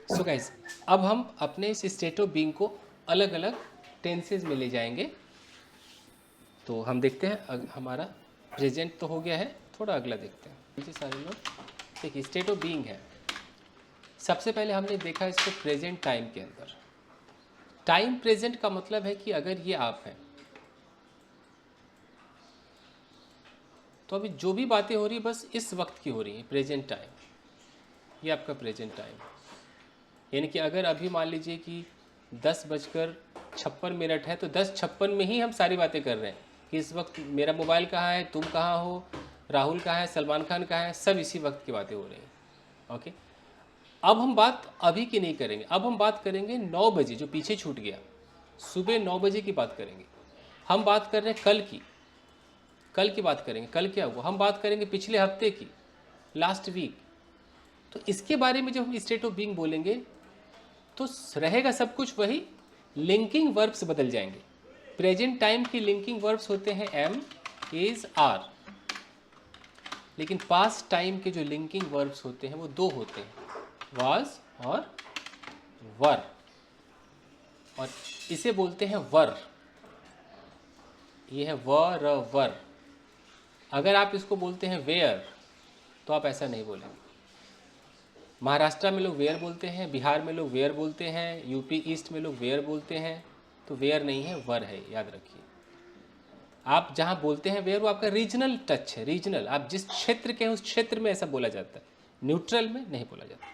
So guys, अब हम अपने इस स्टेट ऑफ बीइंग को अलग अलग टेंसेज में ले जाएंगे। तो हम देखते हैं, हमारा प्रेजेंट तो हो गया है, थोड़ा अगला देखते हैं। जी सारे लोग देखिए, स्टेट ऑफ बीइंग है। सबसे पहले हमने देखा इसको प्रेजेंट टाइम के अंदर। टाइम प्रेजेंट का मतलब है कि अगर ये आप हैं तो अभी जो भी बातें हो रही है बस इस वक्त की हो रही हैं, प्रेजेंट टाइम। ये आपका प्रेजेंट टाइम, यानी कि अगर अभी मान लीजिए कि 10:56 है तो 10:56 में ही हम सारी बातें कर रहे हैं कि इस वक्त मेरा मोबाइल कहाँ है, तुम कहाँ हो, राहुल कहाँ है, सलमान खान कहाँ है, सब इसी वक्त की बातें हो रही हैं। ओके, अब हम बात अभी की नहीं करेंगे, अब हम बात करेंगे 9 बजे जो पीछे छूट गया, सुबह 9 बजे की बात करेंगे। हम बात कर रहे हैं कल की, कल की बात करेंगे, कल क्या हुआ। हम बात करेंगे पिछले हफ्ते की, लास्ट वीक। तो इसके बारे में जब हम स्टेट ऑफ बीइंग बोलेंगे तो रहेगा सब कुछ वही, लिंकिंग वर्ब्स बदल जाएंगे। प्रेजेंट टाइम की लिंकिंग वर्ब्स होते हैं एम, इज, आर, लेकिन पास्ट टाइम के जो लिंकिंग वर्ब्स होते हैं वो दो होते हैं, वाज और वर, और इसे बोलते हैं वर। ये है वर वर। अगर आप इसको बोलते हैं वेयर तो आप ऐसा नहीं बोलेंगे। महाराष्ट्र में लोग वेयर बोलते हैं, बिहार में लोग वेयर बोलते हैं, यूपी ईस्ट में लोग वेयर बोलते हैं। तो वेयर नहीं है, वर है, याद रखिए। आप जहाँ बोलते हैं वेयर वो आपका रीजनल टच है, रीजनल, आप जिस क्षेत्र के हैं उस क्षेत्र में ऐसा बोला जाता है, न्यूट्रल में नहीं बोला जाता।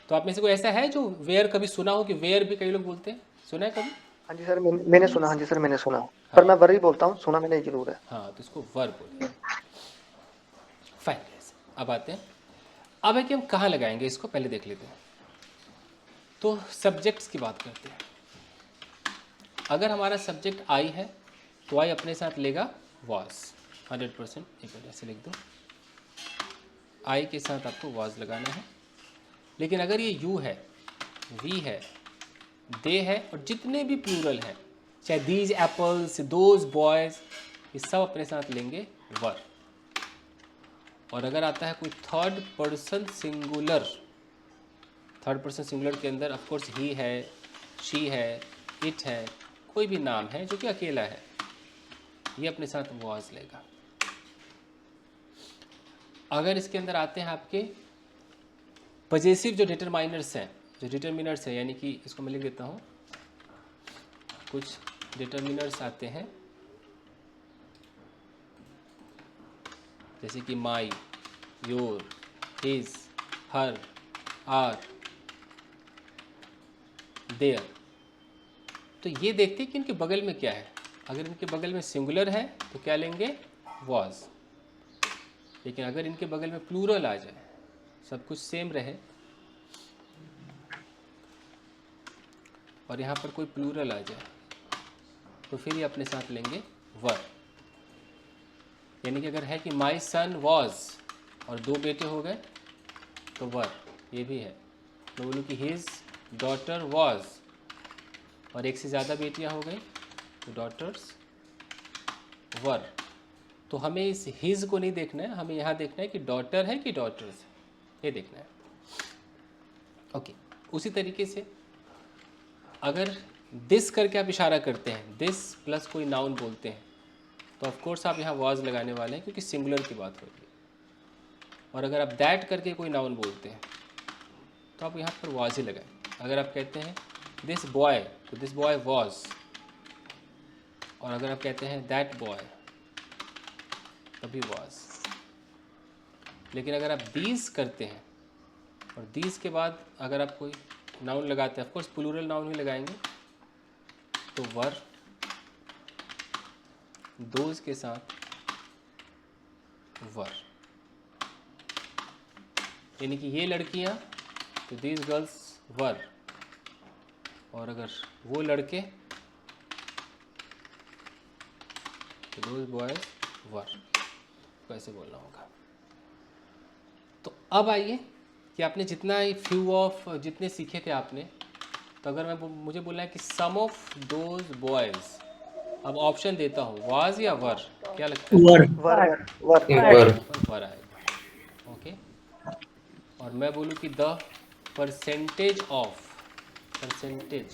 तो आप में से कोई ऐसा है जो वेयर कभी सुना हो कि वेयर भी कई लोग बोलते हैं, सुना है कभी? हाँ जी सर, मैंने सुना। हाँ जी सर, मैंने सुना। पर मैं वर ही बोलता हूँ, सुना मैंने जरूर है। हाँ, तो इसको वर बोलिए। फाइन, अब आते हैं, अब है कि हम कहाँ लगाएंगे इसको, पहले देख लेते हैं। तो सब्जेक्ट्स की बात करते हैं। अगर हमारा सब्जेक्ट आई है तो आई अपने साथ लेगा वॉज, 100%। एक मिनट ऐसे लिख दो, आई के साथ आपको वॉज लगाना है। लेकिन अगर ये यू है, वी है, दे है, और जितने भी प्लूरल हैं, चाहे दीज एप्पल्स, दोज बॉयज, ये सब अपने साथ लेंगे वर। और अगर आता है कोई third person singular, third person singular के अंदर ऑफकोर्स ही है, शी है, इट है, कोई भी नाम है जो कि अकेला है, ये अपने साथ वॉज लेगा। अगर इसके अंदर आते हैं आपके पजेसिव जो डिटरमाइनर्स हैं, जो डिटरमिनर्स हैं, यानी कि इसको मैं लिख देता हूँ, कुछ डिटरमिनर्स आते हैं जैसे कि my, your, his, her, our, their. तो ये देखते हैं कि इनके बगल में क्या है। अगर इनके बगल में सिंगुलर है तो क्या लेंगे, वॉज। लेकिन अगर इनके बगल में प्लूरल आ जाए, सब कुछ सेम रहे और यहाँ पर कोई प्लूरल आ जाए, तो फिर ये अपने साथ लेंगे वर। यानी कि अगर है कि माई सन वॉज और दो बेटे हो गए तो वर, ये भी है। मैं बोलूँ कि हिज डॉटर वॉज और एक से ज़्यादा बेटियाँ हो गई तो डॉटर्स वर। तो हमें इस हिज को नहीं देखना है, हमें यहाँ देखना है कि डॉटर है कि डॉटर्स है, ये देखना है। ओके, उसी तरीके से अगर दिस करके आप इशारा करते हैं, दिस प्लस कोई नाउन बोलते हैं, तो ऑफकोर्स आप यहाँ वॉज लगाने वाले हैं क्योंकि सिंगुलर की बात हो रही है। और अगर आप दैट करके कोई नाउन बोलते हैं तो आप यहाँ पर वॉज ही लगाएं। अगर आप कहते हैं दिस बॉय तो दिस बॉय वॉज, और अगर आप कहते हैं दैट बॉय तभी वॉज। लेकिन अगर आप दीज करते हैं और दीज के बाद अगर आप कोई नाउन लगाते हैं, ऑफकोर्स प्लूरल नाउन ही लगाएंगे, तो वर, दोज के साथ वर। यानी कि ये लड़कियां तो दीज गर्ल्स वर, और अगर वो लड़के तो दोज बॉयज वर। कैसे बोलना होगा। तो अब आइए कि आपने जितना फ्यू ऑफ जितने सीखे थे आपने, तो अगर मैं मुझे बोलना है कि सम ऑफ दोज बॉयज, अब ऑप्शन देता हूँ, वाज या वर, क्या लगता है? वर वर वर वर वर वर आएगा। ओके, और मैं बोलूँ कि the percentage of percentage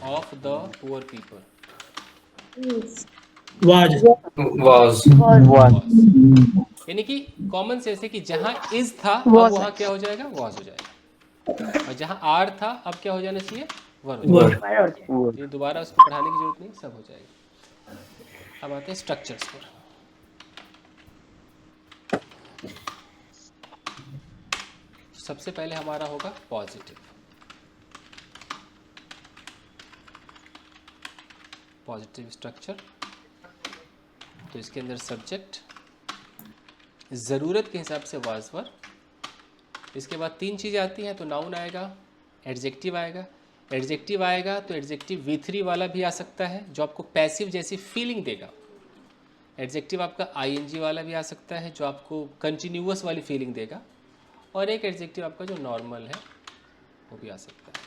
of the poor people was was यानी कि कॉमन सेंस है कि जहां इज था अब वहां क्या हो जाएगा, वॉज हो जाएगा, और जहां आर था अब क्या हो जाना चाहिए, वर हो जाएगा। were ये दोबारा उसको पढ़ाने की जरूरत नहीं, सब हो जाएगा। अब आते हैं स्ट्रक्चर्स पर। सबसे पहले हमारा होगा पॉजिटिव। पॉजिटिव स्ट्रक्चर, तो इसके अंदर सब्जेक्ट, ज़रूरत के हिसाब से वाज वर। इसके बाद तीन चीज़ें आती हैं, तो नाउन आएगा, एडजेक्टिव आएगा। एडजेक्टिव आएगा तो एडजेक्टिव V3 वाला भी आ सकता है जो आपको पैसिव जैसी फीलिंग देगा। एडजेक्टिव आपका ING वाला भी आ सकता है जो आपको कंटिन्यूअस वाली फीलिंग देगा। और एक एडजेक्टिव आपका जो नॉर्मल है वो भी आ सकता है।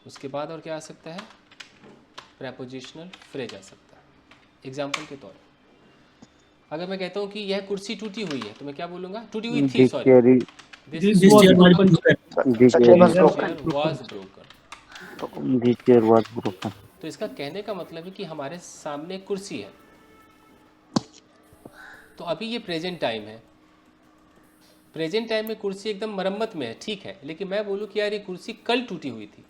उसके बाद और क्या आ सकता है, प्रेपोजिशनल फ्रेज आ सकता है। एग्जाम्पल के तौर पर अगर मैं कहता हूँ कि यह कुर्सी टूटी हुई है तो मैं क्या बोलूँगा, टूटी हुई थी, sorry, this chair was broken. The chair was broken. was broken। the chair was broken. तो इसका कहने का मतलब है कि हमारे सामने एक कुर्सी है, तो अभी ये प्रेजेंट टाइम है। प्रेजेंट टाइम में कुर्सी एकदम मरम्मत में है, ठीक है, लेकिन मैं बोलूँ कि यार ये कुर्सी कल टूटी हुई थी,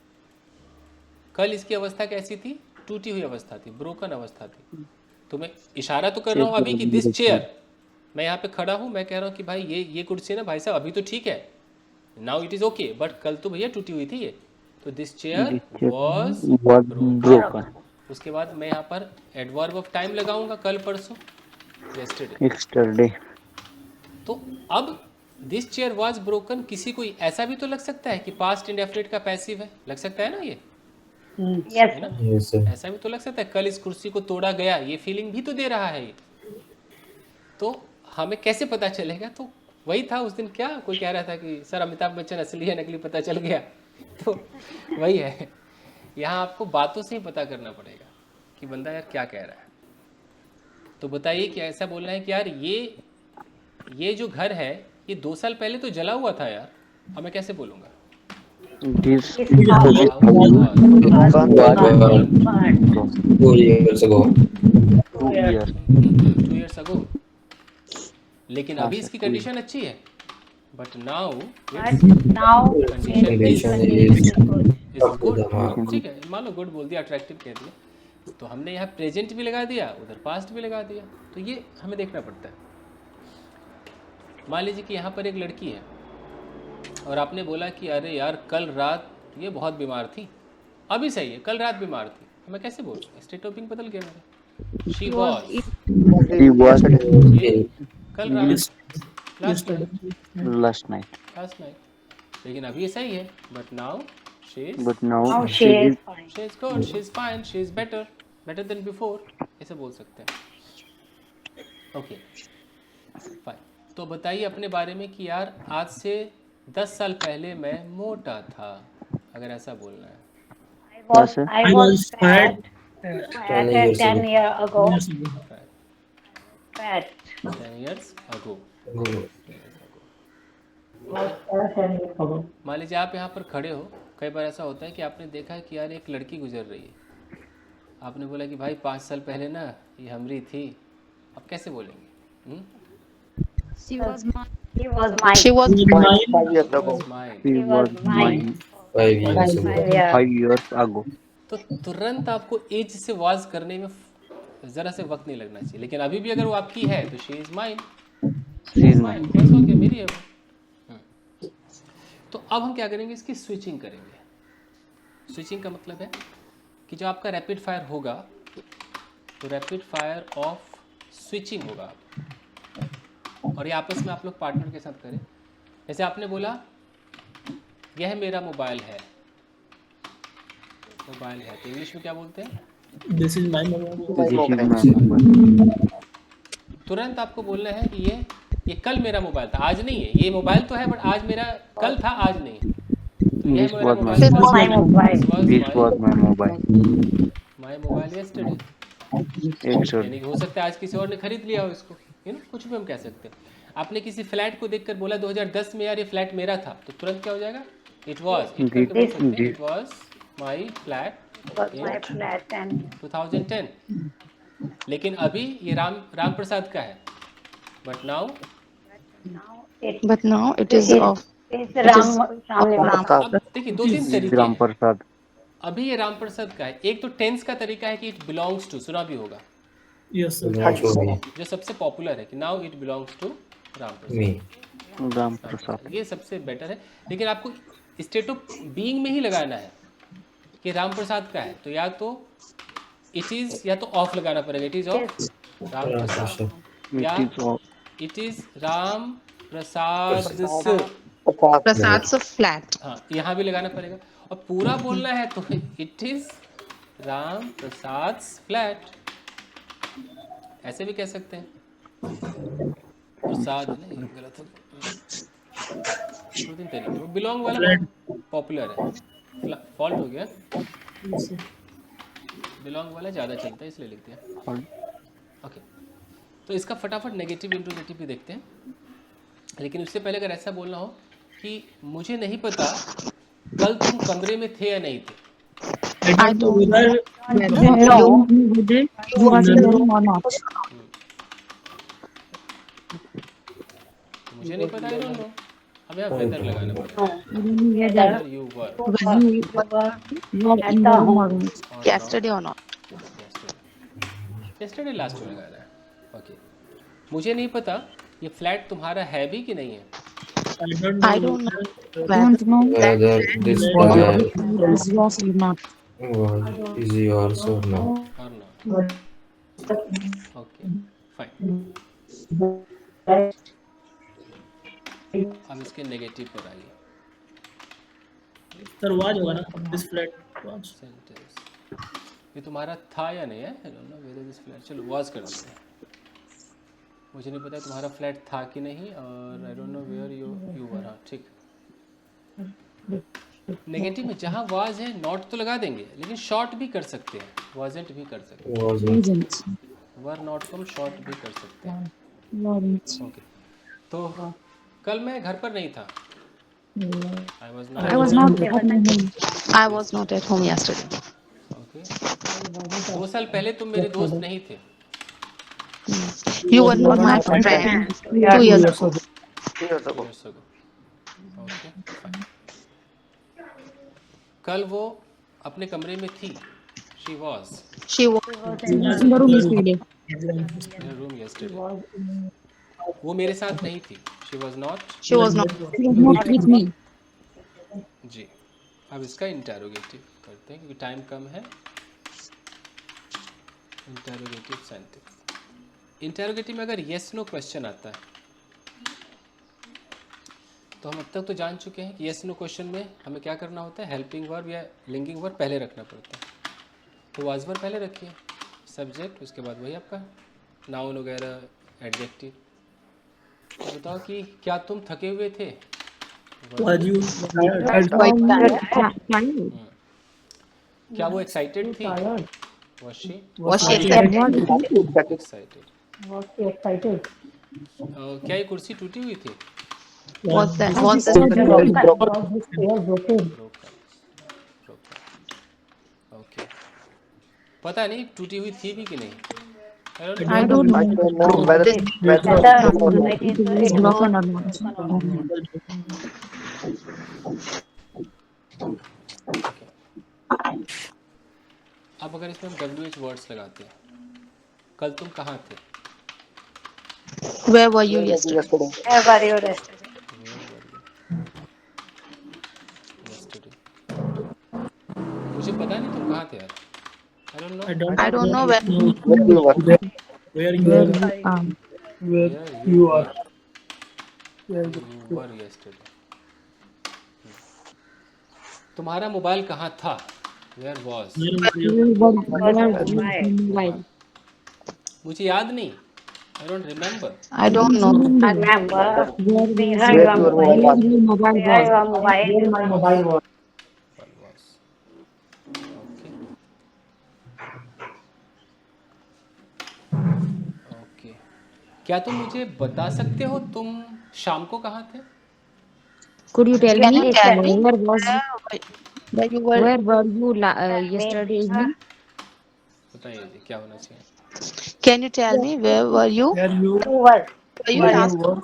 कल इसकी अवस्था कैसी थी, टूटी हुई अवस्था थी, ब्रोकन अवस्था थी। तो मैं इशारा तो कर रहा हूँ अभी कि दिस चेयर, मैं यहाँ पे खड़ा हूँ, मैं कह रहा हूँ कि भाई ये कुर्सी ना भाई साहब अभी तो ठीक है, now it is okay, but कल तो भैया टूटी हुई थी ये। तो दिस चेयर वॉज broken. उसके बाद मैं यहाँ पर एडवर्ब ऑफ टाइम लगाऊंगा, कल परसों, yesterday। Yesterday. तो अब दिस चेयर वॉज ब्रोकन किसी को ऐसा भी तो लग सकता है कि पास्ट इंडेफिनिट का पैसिव है, लग सकता है ना, ये Yes, है ना, Yes, sir. ऐसा भी तो लग सकता है, कल इस कुर्सी को तोड़ा गया, ये फीलिंग भी तो दे रहा है ये। तो हमें कैसे पता चलेगा, तो वही था उस दिन, क्या कोई कह रहा था कि सर अमिताभ बच्चन असली है नकली पता चल गया, तो वही है, यहाँ आपको बातों से ही पता करना पड़ेगा कि बंदा यार क्या कह रहा है। तो बताइए कि ऐसा बोलना है कि यार ये जो घर है ये 2 साल पहले तो जला हुआ था यार, अब मैं कैसे बोलूँगा, This this हाँ, house was burned. 2 years ago. 2 years. 2 years ago। लेकिन हाँ अभी सर, इसकी 2 years. कंडीशन अच्छी है, but now But now Condition its is- condition is good. Is good, ठीक है, मान लो गुड बोल दिया, अट्रैक्टिव कह दिया, तो हमने यहाँ प्रेजेंट भी लगा दिया, उधर पास्ट भी लगा दिया, तो ये हमें देखना पड़ता है। मान लीजिए कि यहाँ पर एक लड़की है और आपने बोला कि अरे यार कल रात ये बहुत बीमार थी, अभी सही है, कल रात बीमार थी, हमें कैसे बोल, स्टेट ऑफ बीइंग बदल गया मेरा, शी वॉज, He was कल रात, लास्ट नाइट, last night. लेकिन अभी ऐसा ही है, but now she is, But now Now she is fine. She is good, she is fine, she is better than before, ऐसे बोल सकते हैं। Okay fine. तो बताइए अपने बारे में कि यार आज से 10 साल पहले मैं मोटा था, अगर ऐसा बोलना है। I was fat 10 years 10 ago. years ago. Fat. Fat. 10 years ago। मान लीजिए आप यहाँ पर खड़े हो, कई बार ऐसा होता है कि आपने देखा है कि यार एक लड़की गुजर रही है, आपने बोला कि भाई 5 साल पहले ना ये हमरी थी, अब कैसे बोलेंगे, She was mine. She was 5 years ago. Smile। he She was was mine. mine 5 years ago. 5 years. 5 years ago. तो तुरंत आपको एज से वाज करने में ज़रा से वक्त नहीं लगना चाहिए, लेकिन अभी भी अगर वो आपकी है तो she is mine, She is mine. बस हो गया, मेरी है वो। तो अब हम क्या करेंगे, इसकी स्विचिंग करेंगे। स्विचिंग का मतलब है कि जो आपका रैपिड फायर होगा तो रैपिड फायर ऑफ स्विचिंग होगा, और ये आपस में आप लोग पार्टनर के साथ करें। जैसे आपने बोला यह मेरा मोबाइल है, मोबाइल है तो इंग्लिश में क्या बोलते हैं, This is my mobile. This is my mobile. तुरंत आपको बोलना है कि ये कल मेरा मोबाइल था, आज नहीं है, ये मोबाइल तो है बट आज मेरा, कल था आज नहीं है। तो यह This मेरा was my This was my mobile. This was my mobile. My mobile yesterday, Yesterday. यानी कि हो सकता है आज किसी और ने खरीद लिया हो इसको, कुछ भी हम कह सकते हैं। आपने किसी फ्लैट को देखकर बोला 2010 में यार ये फ्लैट मेरा था, तो तुरंत क्या हो जाएगा? इट वॉज, इट जी, करके बोल सकते हैं जी। It was my flat Was my in flat and 2010। लेकिन अभी ये राम प्रसाद का है, but now now it But now it is is of it's it is Ram Nivas. प्रसाद अब देखिए दो तीन तरीके राम हैं। प्रसाद। अभी ये राम प्रसाद का है। एक तो टेंस का तरीका है कि इट बिलोंग्स टू, सुना भी होगा, Yes, sir. हाँ जी सर जो सबसे पॉपुलर है कि now it belongs to Ram Prasad. Me. Ram हाँ, प्रसाद। ये सबसे बेटर है। लेकिन आपको स्टेट ऑफ बीइंग में ही लगाना है कि राम प्रसाद का है, तो या तो इट इज़ या तो ऑफ लगाना पड़ेगा, it is of Ram Prasad, या it is it is Ram Prasad. Prasad Prasad's of flat. हाँ, यहाँ भी लगाना पड़ेगा। और पूरा बोलना है तो it is Ram Prasad flat, ऐसे भी कह सकते हैं। प्रसाद है ना, ये गलत हो गया। दो तीन तरीके, वो बिलोंग वाला पॉपुलर है, फॉल्ट हो गया। बिलोंग वाला ज़्यादा चलता है इसलिए लिखते हैं। ओके, तो इसका फटाफट नेगेटिव इंट्रोगेटिव भी देखते हैं। लेकिन उससे पहले अगर ऐसा बोलना हो कि मुझे नहीं पता कल तुम कमरे में थे या नहीं थे, I don't know whether No, you was in the room or not. मुझे नहीं पता, आई डोंट नो। अब यहाँ वेदर लगाना पड़ेगा, whether whether you were Whether you you were at the home. yesterday or not. yesterday last में लगाना है। ओके, मुझे नहीं पता ये फ्लैट तुम्हारा है भी कि नहीं है। I don't know whether Whether this is yours or not. is yours or not. और ना, ओके फाइन। अब इसके नेगेटिव पर आइए। Sir, was होगा ना? This flat was. सेंटेंस ये तुम्हारा था या नहीं है, आई don't know whether this flat, चलो वाज कर देते हैं। मुझे नहीं पता तुम्हारा फ्लैट था कि नहीं, और I don't know where you were. हाँ ठीक। नेगेटिव में जहाँ वाज है नॉट तो लगा देंगे, लेकिन शॉर्ट भी कर सकते हैं, वाजंट भी कर सकते हैं, Wasn't. वर नॉट को हम शॉर्ट भी कर सकते हैं। ओके, तो कल मैं घर पर नहीं था, I was I was not. I was not at home yesterday. Okay. 2 साल पहले तुम मेरे दोस्त नहीं थे, You were not my friend 2 years ago. years ago years ago. Okay fine. कल वो अपने कमरे में थी, she was She was In the room yesterday. In a room yesterday. वो मेरे साथ नहीं थी, she was not. she was not. Not with me. जी, अब इसका इंटरोगेटिव करते हैं क्योंकि टाइम कम है। इंटरोगेटिव सेंटेंस, इंटरोगेटिव में अगर येस नो क्वेश्चन आता है तो हम अब तक तो जान चुके हैं कि येस नो क्वेश्चन में हमें क्या करना होता है, हेल्पिंग वर्ब या लिंकिंग वर्ब पहले रखना पड़ता है। तो वाज वर्ब पहले रखिए, सब्जेक्ट, उसके बाद वही आपका नाउन वगैरह एडजेक्टिव। तो बताओ कि क्या तुम थके हुए थे। Was you Quite tired. क्या वो एक्साइटेड थी, was she Was she excited? Excited. क्या ये कुर्सी टूटी हुई थी, Was the broken। ओके, पता नहीं टूटी हुई थी भी कि नहीं, I don't I know don't know whether Whether is broken or not. अब अगर इसमें हम WH वर्ड्स लगाते हैं, कल तुम कहाँ थे, Where were you yesterday? yesterday where were you yesterday? yesterday। मुझे पता नहीं तुम कहाँ थे यार, आई don't no I don't know where where you were where you were. where You are. you were yesterday। तुम्हारा मोबाइल कहाँ था, वेयर वॉज। mobile. मुझे याद नहीं, I don't remember. I don't know. I remember where where your your mobile was where your mobile was okay. क्या तुम मुझे बता सकते हो तुम शाम को कहाँ थे? Could you tell Can me you tell me where was where you were? where were you yesterday evening? बताइए जी क्या होना चाहिए? Can you tell me where were you? Where you You were. Were you where last? you were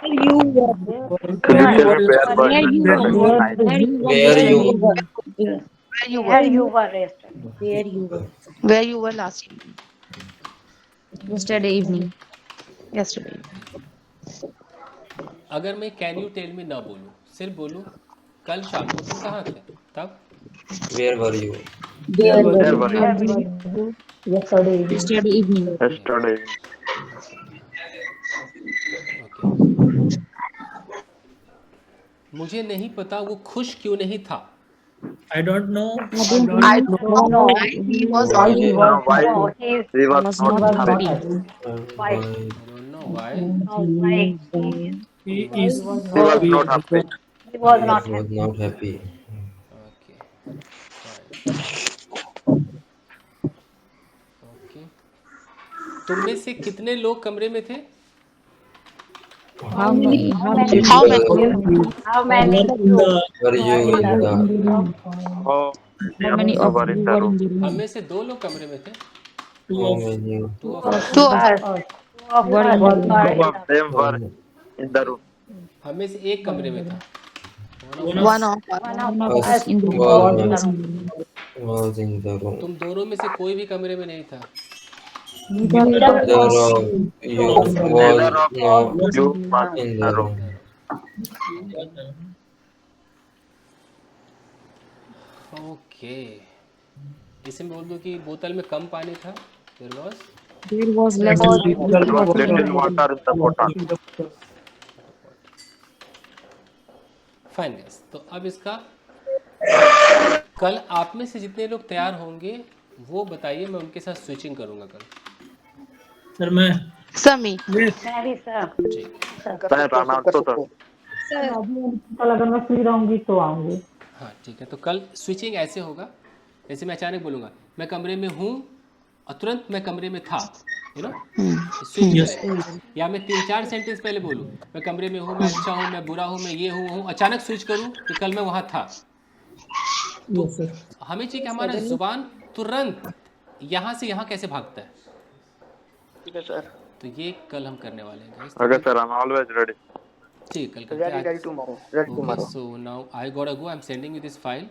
where you were Can you tell me where were where you you yesterday? were Where you were? Where you Where were? you were yesterday. where you were Where you were last evening? yesterday evening? Yesterday. अगर मैं can you tell me ना बोलूँ, सिर्फ बोलूँ कल शाम को तुम कहाँ थे, तब Where were you? Where Where were you? were you yesterday evening? Yesterday. Okay. मुझे नहीं पता वो खुश क्यों नहीं था। I don't know. I don't know why he was Why? No, he's He was Was not not happy. happy. why. Why? I don't know why No, why he He he is was He was not happy. he was He not was happy. not happy. Okay okay. तुम में से कितने लोग कमरे में थे? how many How many? how many How many were of you Were you were in in the room? the? Oh, how many of were in you the were room. in the हम room? में से 2 लोग कमरे में थे। How many? Two of Two us. two of of us. Two of Were us in the room. were Two in of the them were in the room. हम में से एक कमरे में था। one of us. one One of of us us in the room was was in the room. was in the room. तुम दोनों में से कोई भी कमरे में नहीं था। Neither of Neither us of you was Neither of no was you in the was room. in the room. Okay, इसमें बोल दो कि बोतल में कम पानी था। There was There was less was There was little water in the bottle. Fine gas. तो अब इसका कल आप में से जितने लोग तैयार होंगे वो बताइए, मैं उनके साथ स्विचिंग करूंगा कल। Sir, मैं Sami. Mary sir. जी कर सकते हो सर, कर सकते हो। हाँ ठीक है। तो कल स्विचिंग ऐसे होगा, जैसे मैं अचानक बोलूँगा मैं कमरे में हूँ और तुरंत मैं कमरे में था, यू नो, स्विच Yes. करें। या मैं 3-4 सेंटेंस पहले बोलूँ मैं कमरे में हूँ, मैं अच्छा हूँ, मैं बुरा हूँ, मैं ये हूँ, अचानक स्विच करूँ कि कल मैं वहाँ था। तो Yes, sir. हमें चाहिए कि हमारा जुबान तुरंत यहाँ से यहाँ कैसे भागता है। ठीक है सर। तो ये कल हम करने वाले हैं guys। Okay, sir. I'm always ready. ठीक है, कल करते हैं रेडी आज। Tomorrow, ready okay tomorrow. So now I got a go, I am sending you this file.